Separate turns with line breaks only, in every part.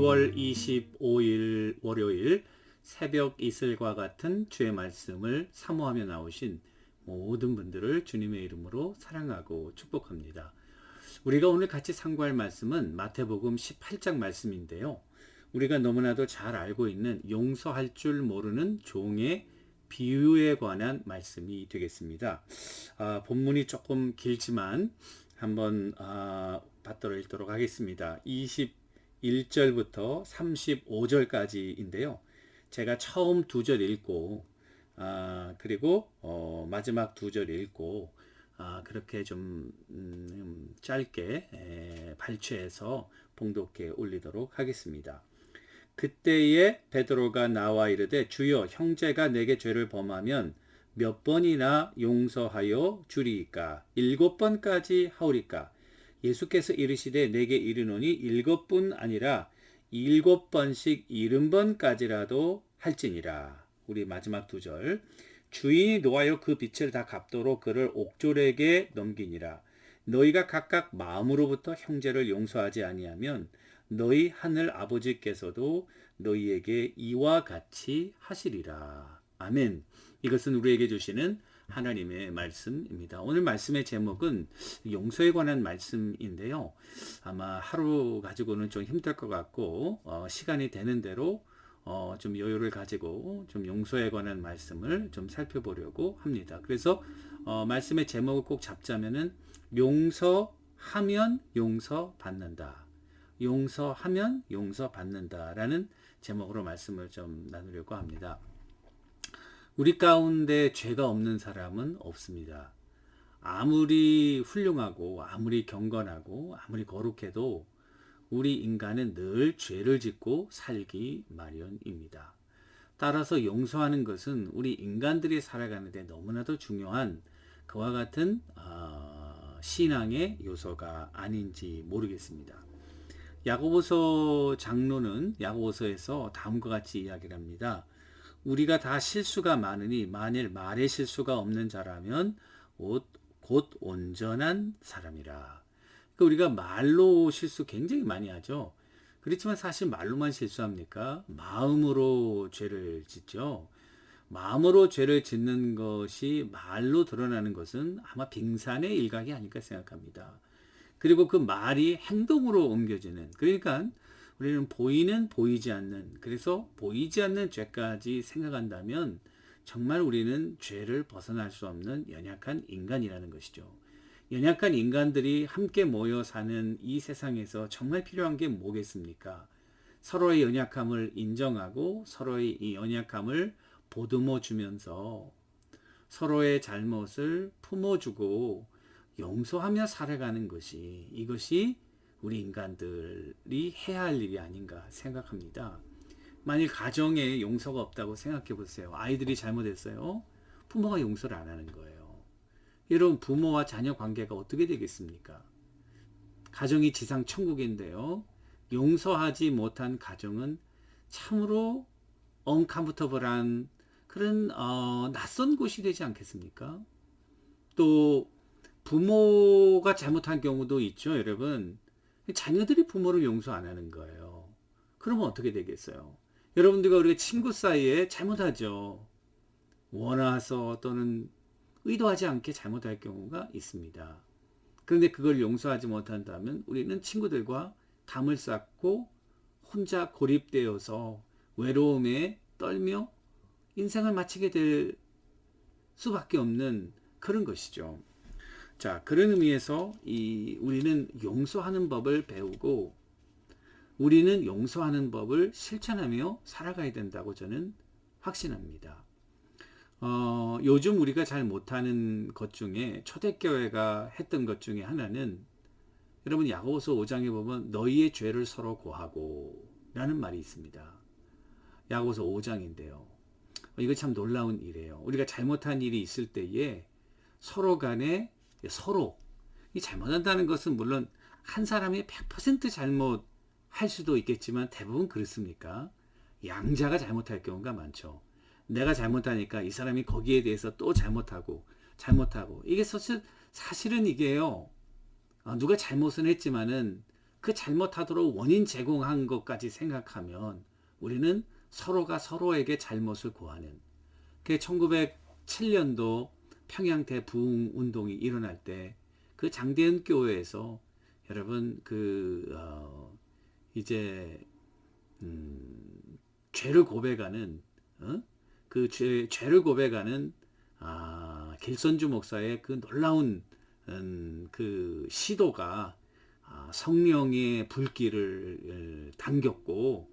10월 25일 월요일 새벽 이슬과 같은 주의 말씀을 사모하며 나오신 모든 분들을 주님의 이름으로 사랑하고 축복합니다. 우리가 오늘 같이 상고할 말씀은 마태복음 18장 말씀인데요. 우리가 너무나도 잘 알고 있는 용서할 줄 모르는 종의 비유에 관한 말씀이 되겠습니다. 본문이 조금 길지만 한번 받들어 읽도록 하겠습니다. 21절부터 35절까지인데요. 제가 처음 두 절 읽고 그리고 마지막 두 절 읽고 그렇게 좀 짧게 발췌해서 봉독해 올리도록 하겠습니다. 그때에 베드로가 나와 이르되 주여 형제가 내게 죄를 범하면 몇 번이나 용서하여 주리이까? 7번까지 하오리까? 예수께서 이르시되 내게 이르노니 7뿐 아니라 7번씩 70번까지라도 할지니라. 우리 마지막 두 절. 주인이 노하여 그 빚을 다 갚도록 그를 옥졸에게 넘기니라. 너희가 각각 마음으로부터 형제를 용서하지 아니하면 너희 하늘 아버지께서도 너희에게 이와 같이 하시리라. 아멘. 이것은 우리에게 주시는 하나님의 말씀입니다. 오늘 말씀의 제목은 용서에 관한 말씀인데요. 아마 하루 가지고는 좀 힘들 것 같고 시간이 되는 대로 좀 여유를 가지고 좀 용서에 관한 말씀을 좀 살펴보려고 합니다. 그래서 말씀의 제목을 꼭 잡자면은 용서하면 용서받는다. 용서하면 용서받는다라는 제목으로 말씀을 좀 나누려고 합니다. 우리 가운데 죄가 없는 사람은 없습니다. 아무리 훌륭하고 아무리 경건하고 아무리 거룩해도 우리 인간은 늘 죄를 짓고 살기 마련입니다. 따라서 용서하는 것은 우리 인간들이 살아가는 데 너무나도 중요한 그와 같은 신앙의 요소가 아닌지 모르겠습니다. 야고보서 장로는 야고보서에서 다음과 같이 이야기를 합니다. 우리가 다 실수가 많으니 만일 말의 실수가 없는 자라면 곧 온전한 사람이라. 그러니까 우리가 말로 실수 굉장히 많이 하죠. 그렇지만 사실 말로만 실수합니까? 마음으로 죄를 짓죠. 마음으로 죄를 짓는 것이 말로 드러나는 것은 아마 빙산의 일각이 아닐까 생각합니다. 그리고 그 말이 행동으로 옮겨지는, 그러니까 우리는 보이는 보이지 않는, 그래서 보이지 않는 죄까지 생각한다면 정말 우리는 죄를 벗어날 수 없는 연약한 인간이라는 것이죠. 연약한 인간들이 함께 모여 사는 이 세상에서 정말 필요한 게 뭐겠습니까? 서로의 연약함을 인정하고 서로의 이 연약함을 보듬어 주면서 서로의 잘못을 품어주고 용서하며 살아가는 것이, 이것이 우리 인간들이 해야 할 일이 아닌가 생각합니다. 만일 가정에 용서가 없다고 생각해 보세요. 아이들이 잘못했어요. 부모가 용서를 안 하는 거예요. 여러분, 부모와 자녀 관계가 어떻게 되겠습니까? 가정이 지상 천국인데요. 용서하지 못한 가정은 참으로 언컴포터블한 그런 낯선 곳이 되지 않겠습니까? 또 부모가 잘못한 경우도 있죠, 여러분. 자녀들이 부모를 용서 안 하는 거예요. 그러면 어떻게 되겠어요? 여러분들과 우리가 친구 사이에 잘못하죠. 원해서 또는 의도하지 않게 잘못할 경우가 있습니다. 그런데 그걸 용서하지 못한다면 우리는 친구들과 담을 쌓고 혼자 고립되어서 외로움에 떨며 인생을 마치게 될 수밖에 없는 그런 것이죠. 자, 그런 의미에서 우리는 용서하는 법을 배우고 우리는 용서하는 법을 실천하며 살아가야 된다고 저는 확신합니다. 요즘 우리가 잘 못하는 것 중에 초대교회가 했던 것 중에 하나는, 여러분 야고보서 5장에 보면 너희의 죄를 서로 고하고 라는 말이 있습니다. 야고보서 5장인데요. 이거 참 놀라운 일이에요. 우리가 잘못한 일이 있을 때에 서로 간에 이 잘못한다는 것은 물론 한 사람이 100% 잘못할 수도 있겠지만 대부분 그렇습니까? 양자가 잘못할 경우가 많죠. 내가 잘못하니까 이 사람이 거기에 대해서 또 잘못하고 이게 사실은 이게요. 누가 잘못은 했지만은 그 잘못하도록 원인 제공한 것까지 생각하면 우리는 서로가 서로에게 잘못을 고하는, 그 1907년도 평양 대부흥 운동이 일어날 때 그 장대현 교회에서 여러분 이제 죄를 고백하는 죄를 고백하는 길선주 목사의 그 놀라운 그 시도가 성령의 불길을 당겼고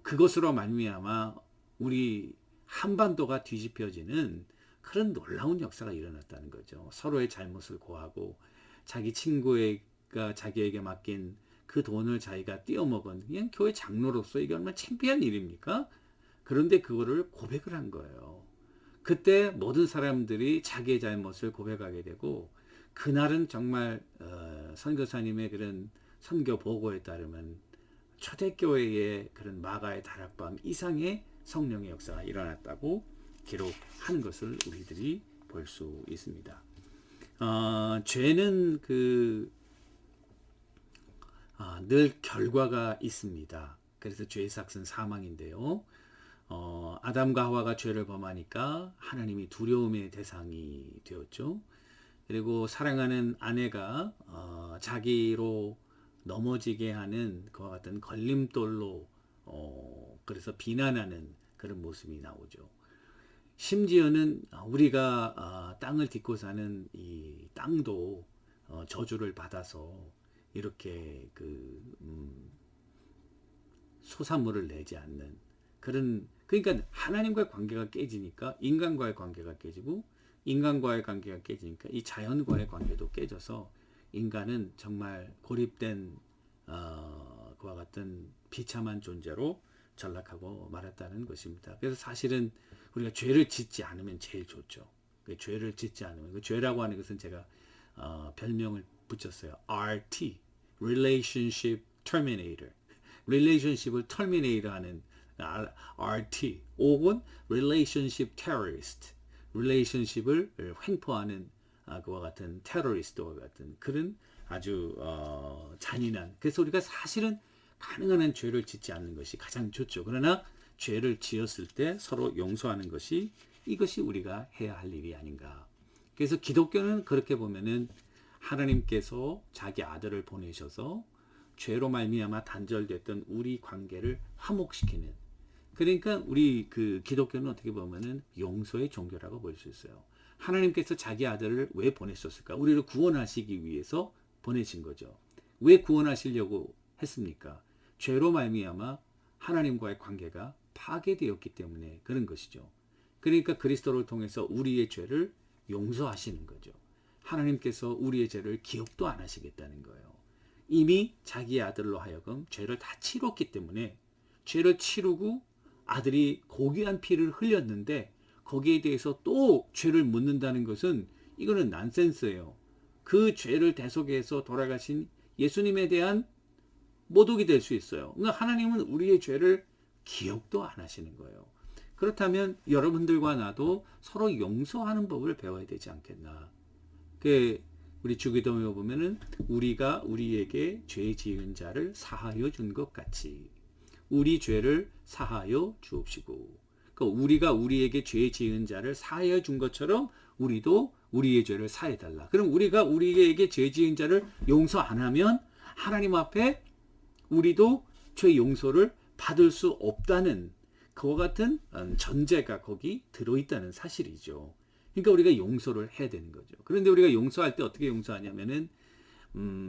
그것으로 말미암아 우리 한반도가 뒤집혀지는 그런 놀라운 역사가 일어났다는 거죠. 서로의 잘못을 고하고 자기 친구가 자기에게 맡긴 그 돈을 자기가 띄어먹은 그냥 교회 장로로서 이게 얼마나 창피한 일입니까? 그런데 그거를 고백을 한 거예요. 그때 모든 사람들이 자기의 잘못을 고백하게 되고 그날은 정말 선교사님의 그런 선교 보고에 따르면 초대교회의 그런 마가의 다락방 이상의 성령의 역사가 일어났다고 기록하는 것을 우리들이 볼 수 있습니다. 죄는 늘 결과가 있습니다. 그래서 죄의 삭은 사망인데요. 아담과 하와가 죄를 범하니까 하나님이 두려움의 대상이 되었죠. 그리고 사랑하는 아내가 자기로 넘어지게 하는 그와 같은 걸림돌로 그래서 비난하는 그런 모습이 나오죠. 심지어는 우리가 땅을 딛고 사는 이 땅도 저주를 받아서 이렇게 소산물을 내지 않는 그런, 그러니까 하나님과의 관계가 깨지니까 인간과의 관계가 깨지고 인간과의 관계가 깨지니까 이 자연과의 관계도 깨져서 인간은 정말 고립된 그와 같은 비참한 존재로 전락하고 말았다는 것입니다. 그래서 사실은 우리가 죄를 짓지 않으면 제일 좋죠. 죄를 짓지 않으면, 죄라고 하는 것은 제가 별명을 붙였어요. RT, Relationship Terminator. relationship을 terminate 하는 RT, 혹은 Relationship Terrorist, relationship을 횡포하는 그와 같은 테러리스트와 같은 그런 아주 잔인한, 그래서 우리가 사실은 가능한 한 죄를 짓지 않는 것이 가장 좋죠. 그러나 죄를 지었을 때 서로 용서하는 것이, 이것이 우리가 해야 할 일이 아닌가. 그래서 기독교는 그렇게 보면은 하나님께서 자기 아들을 보내셔서 죄로 말미암아 단절됐던 우리 관계를 화목시키는, 그러니까 우리 기독교는 어떻게 보면은 용서의 종교라고 볼 수 있어요. 하나님께서 자기 아들을 왜 보내셨을까? 우리를 구원하시기 위해서 보내신 거죠. 왜 구원하시려고 했습니까? 죄로 말미암아 하나님과의 관계가 파괴되었기 때문에 그런 것이죠. 그러니까 그리스도를 통해서 우리의 죄를 용서하시는 거죠. 하나님께서 우리의 죄를 기억도 안 하시겠다는 거예요. 이미 자기 아들로 하여금 죄를 다 치렀기 때문에, 죄를 치르고 아들이 고귀한 피를 흘렸는데 거기에 대해서 또 죄를 묻는다는 것은 이거는 난센스예요. 그 죄를 대속해서 돌아가신 예수님에 대한 모독이 될 수 있어요. 그러니까 하나님은 우리의 죄를 기억도 안 하시는 거예요. 그렇다면 여러분들과 나도 서로 용서하는 법을 배워야 되지 않겠나. 우리 주기도문에 보면은 우리가 우리에게 죄 지은 자를 사하여 준 것 같이 우리 죄를 사하여 주옵시고, 그러니까 우리가 우리에게 죄 지은 자를 사하여 준 것처럼 우리도 우리의 죄를 사해 달라. 그럼 우리가 우리에게 죄 지은 자를 용서 안 하면 하나님 앞에 우리도 죄 용서를 받을 수 없다는 그와 같은 전제가 거기 들어있다는 사실이죠. 그러니까 우리가 용서를 해야 되는 거죠. 그런데 우리가 용서할 때 어떻게 용서하냐면은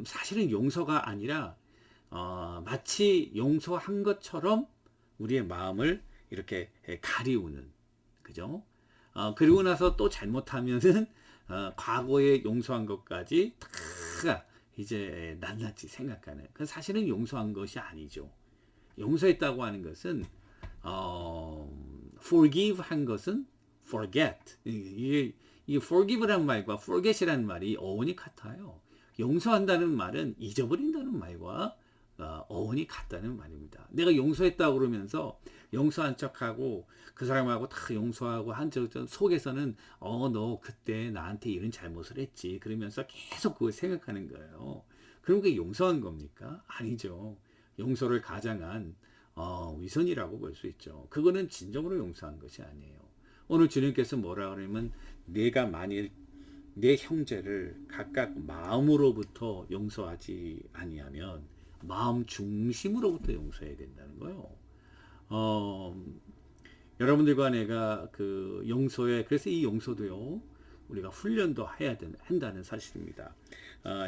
사실은 용서가 아니라 마치 용서한 것처럼 우리의 마음을 이렇게 가리우는, 그죠? 그리고 나서 또 잘못하면은 과거에 용서한 것까지 다 이제 낱낱이 생각하는. 그 사실은 용서한 것이 아니죠. 용서했다고 하는 것은 forgive 한 것은 forget. 이게 forgive라는 말과 forget이라는 말이 어원이 같아요. 용서한다는 말은 잊어버린다는 말과 어원이 같다는 말입니다. 내가 용서했다고 그러면서 용서한 척하고 그 사람하고 다 용서하고 한 적 속에서는 너 그때 나한테 이런 잘못을 했지 그러면서 계속 그걸 생각하는 거예요. 그럼 그게 용서한 겁니까? 아니죠. 용서를 가장한 위선이라고 볼 수 있죠. 그거는 진정으로 용서한 것이 아니에요. 오늘 주님께서 뭐라 그러면 내가 만일 내 형제를 각각 마음으로부터 용서하지 아니하면 마음 중심으로부터 용서해야 된다는 거예요. 어, 여러분들과 내가 그 용서에 그래서 이 용서도요 우리가 훈련도 한다는 사실입니다.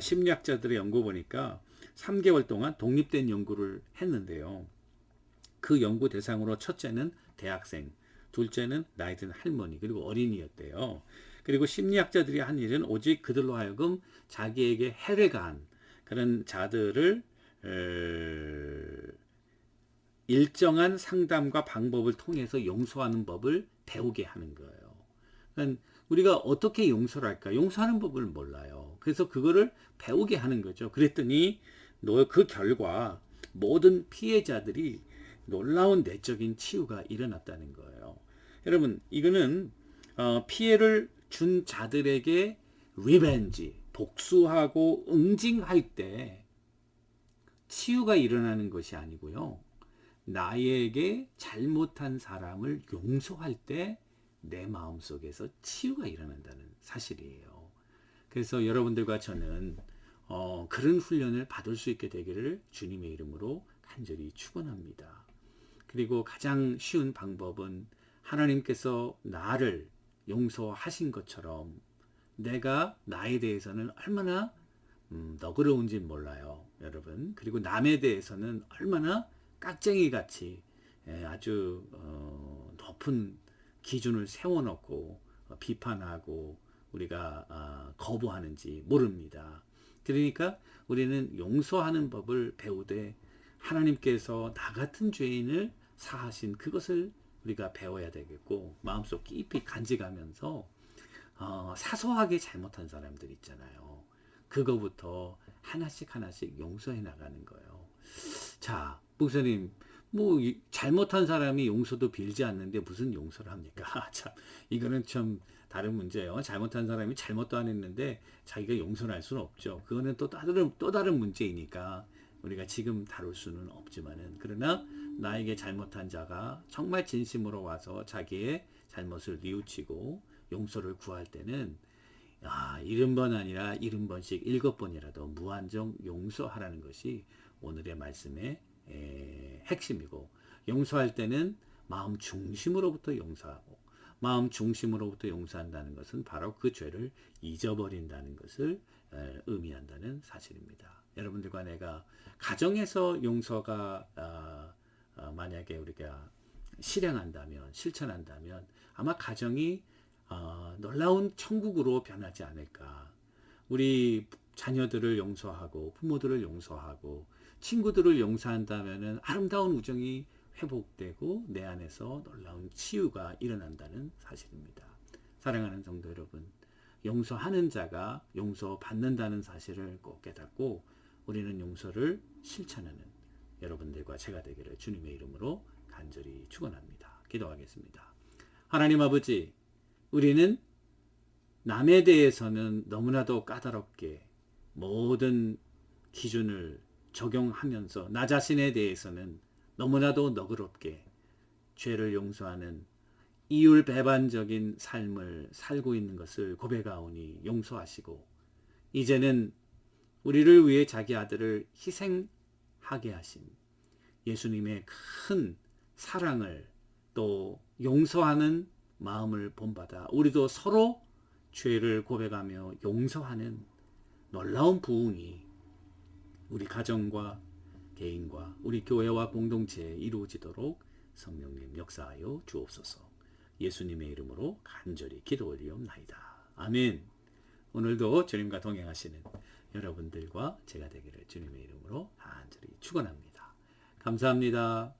심리학자들의 연구 보니까 3개월 동안 독립된 연구를 했는데요. 그 연구 대상으로 첫째는 대학생, 둘째는 나이 든 할머니, 그리고 어린이였대요. 그리고 심리학자들이 한 일은 오직 그들로 하여금 자기에게 해를 가한 그런 자들을 일정한 상담과 방법을 통해서 용서하는 법을 배우게 하는 거예요. 그러니까 우리가 어떻게 용서를 할까? 용서하는 법을 몰라요. 그래서 그거를 배우게 하는 거죠. 그랬더니 그 결과 모든 피해자들이 놀라운 내적인 치유가 일어났다는 거예요. 여러분, 이거는 피해를 준 자들에게 리벤지, 복수하고 응징할 때 치유가 일어나는 것이 아니고요. 나에게 잘못한 사람을 용서할 때 내 마음속에서 치유가 일어난다는 사실이에요. 그래서 여러분들과 저는 그런 훈련을 받을 수 있게 되기를 주님의 이름으로 간절히 축원합니다. 그리고 가장 쉬운 방법은 하나님께서 나를 용서하신 것처럼 내가 나에 대해서는 얼마나 너그러운지 몰라요, 여러분. 그리고 남에 대해서는 얼마나 깍쟁이 같이 아주 높은 기준을 세워놓고 비판하고 우리가 거부하는지 모릅니다. 그러니까 우리는 용서하는 법을 배우되 하나님께서 나 같은 죄인을 사하신 그것을 우리가 배워야 되겠고 마음속 깊이 간직하면서 사소하게 잘못한 사람들 있잖아요. 그거부터 하나씩 하나씩 용서해 나가는 거예요. 자, 목사님, 잘못한 사람이 용서도 빌지 않는데 무슨 용서를 합니까? 참, 이거는 좀 다른 문제예요. 잘못한 사람이 잘못도 안 했는데 자기가 용서를 할 수는 없죠. 그거는 또 다른 문제이니까 우리가 지금 다룰 수는 없지만은, 그러나 나에게 잘못한 자가 정말 진심으로 와서 자기의 잘못을 뉘우치고 용서를 구할 때는 70번 아니라 70번씩 7번이라도 무한정 용서하라는 것이 오늘의 말씀의 핵심이고, 용서할 때는 마음 중심으로부터 용서하고, 마음 중심으로부터 용서한다는 것은 바로 그 죄를 잊어버린다는 것을 의미한다는 사실입니다. 여러분들과 내가 가정에서 용서가 만약에 우리가 실천한다면 아마 가정이 놀라운 천국으로 변하지 않을까. 우리 자녀들을 용서하고 부모들을 용서하고 친구들을 용서한다면 아름다운 우정이 회복되고 내 안에서 놀라운 치유가 일어난다는 사실입니다. 사랑하는 성도 여러분, 용서하는 자가 용서받는다는 사실을 꼭 깨닫고 우리는 용서를 실천하는 여러분들과 제가 되기를 주님의 이름으로 간절히 축원합니다. 기도하겠습니다. 하나님 아버지, 우리는 남에 대해서는 너무나도 까다롭게 모든 기준을 적용하면서 나 자신에 대해서는 너무나도 너그럽게 죄를 용서하는 이율배반적인 삶을 살고 있는 것을 고백하오니 용서하시고, 이제는 우리를 위해 자기 아들을 희생하게 하신 예수님의 큰 사랑을 또 용서하는 마음을 본받아 우리도 서로 죄를 고백하며 용서하는 놀라운 부흥이 우리 가정과 개인과 우리 교회와 공동체에 이루어지도록 성령님 역사하여 주옵소서. 예수님의 이름으로 간절히 기도 올리옵나이다. 아멘. 오늘도 주님과 동행하시는 여러분들과 제가 되기를 주님의 이름으로 간절히 축원합니다. 감사합니다.